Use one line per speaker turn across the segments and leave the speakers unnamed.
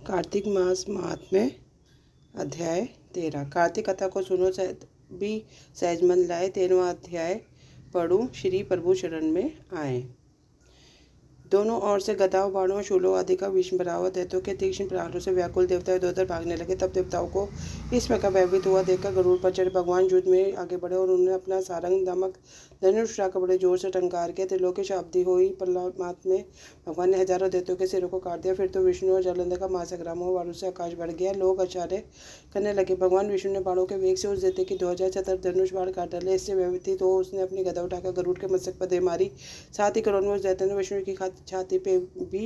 कार्तिक मास महात्म्य अध्याय 13। कार्तिक कथा को सुनो भी सहज मन लाए। 13वां अध्याय पढ़ूं श्री प्रभु शरण में आए। दोनों ओर से गदाओं बाणों शूलों आदि का विष भरा दैत्यों के तीक्ष्ण प्रहारों से व्याकुल देवता इधर उधर भागने लगे। तब देवताओं को इस प्रकार भयभीत हुआ देखकर गरुड़ पर चढ़े भगवान युद्ध में आगे बढ़े और उन्होंने अपना सारंग नामक धनुष उठाकर बड़े जोर से टंकार किया। त्रिलोकी शाब्दी हुई। परमात्मा में भगवान ने हजारों दैत्यों के सिरों को काट दिया। फिर तो विष्णु और जालंधर का महासंग्राम हुआ। वायु से आकाश बढ़ गया। लोग आश्चर्य करने लगे। भगवान विष्णु ने बाणों के वेग से उस दैत्य की 2000 चतर धनुष बाण काट डाले। इससे व्यवस्थित हो उसने अपनी गदा उठाकर गरुड़ के मस्तक पर दे मारी। साथ ही क्रोध में उस दैत्य ने विष्णु की छाती पे भी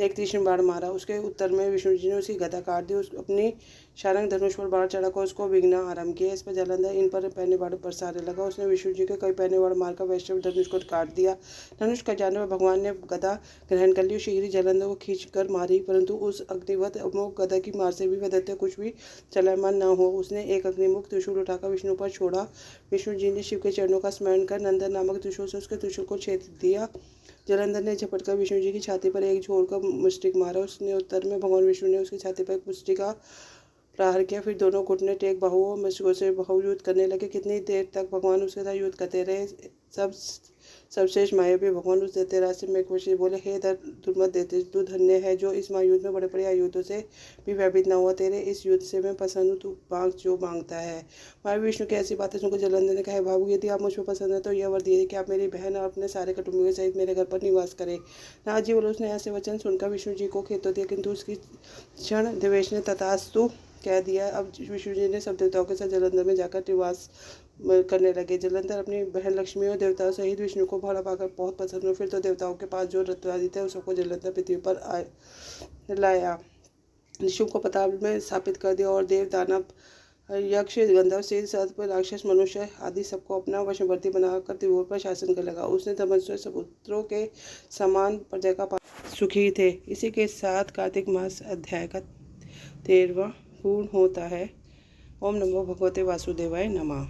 एक तीक्ष्ण बाण मारा। उसके उत्तर में विष्णु जी ने उसकी गदा काट दी। अपनी शारंग धनुष पर बाण चढ़ाकर उसको विघ्ना आरंभ किया। इस पर जालंधर इन पर पहने बाण बरसाने लगा। उसने विष्णु जी के कई पहने बाण मारकर वैष्णव धनुष को काट दिया। धनुष कट जाने पर भगवान ने गदा ग्रहण कर ली। शीघ्र जालंधर को खींचकर मारी, परंतु उस अग्निवत अमोघ गदा की मार से भी वह दैत्य कुछ भी चलायमान न हो। उसने एक अग्निमुख त्रिशूल उठाकर विष्णु पर छोड़ा। विष्णु जी ने शिव के चरणों का स्मरण कर नंदन नामक त्रिशूल से उसके त्रिशूल को छेद दिया। जालंधर ने झपटकर विष्णु जी की छाती पर एक छोर का मुष्टिक मारा। उसने उत्तर में भगवान विष्णु ने उसकी छाती पर एक मुष्टि का प्रहार किया। फिर दोनों घुटने टेक बाहुओं मस्तकों से युद्ध करने लगे। कितनी देर तक भगवान उसके साथ युद्ध करते रहे। सबसे मायावी भगवान उस दैत्यराज से मेघवशी बोले, हे दुर्मत दैत्य, तू धन्य है जो इस महायुद्ध में बड़े बड़े आयुधों से भी भयभीत न हुआ। तेरे इस युद्ध से मैं प्रसन्न हूँ। तू मांग जो मांगता है। महावीर विष्णु की ऐसी बातें सुनकर जालंधर ने कहा, बाबू यदि आप मुझ पर पसंद है तो यह वर दीजिए कि आप मेरी बहन और अपने सारे कुटुंबियों सहित मेरे घर पर निवास करें। नाथ जी बोले। उसने ऐसे वचन सुनकर विष्णु जी को खेत दिया, किंतु उसकी क्षण देवेश ने तथास्तु कह दिया। अब विष्णु जी ने सब देवताओं के साथ जालंधर में जाकर निवास करने लगे। जालंधर अपनी बहन लक्ष्मी और देवताओं सहित विष्णु को भला पाकर बहुत पसंद हुए। फिर तो देवताओं के पास जो रत्नादि थे उसको जालंधर पृथ्वी पर लाया। शिव को पताल में स्थापित कर दिया और देव दानव यक्ष गंधर्व सिद्ध सर्प राक्षस मनुष्य आदि सबको अपना वशवर्ती बनाकर त्रिभुवन पर शासन कर लगा। उसने तमस्व समुद्रों के समान प्रजा का सुखी थे। इसी के साथ कार्तिक मास अध्याय का 13वां पूर्ण होता है। ओम नमो भगवते वासुदेवाय नमः।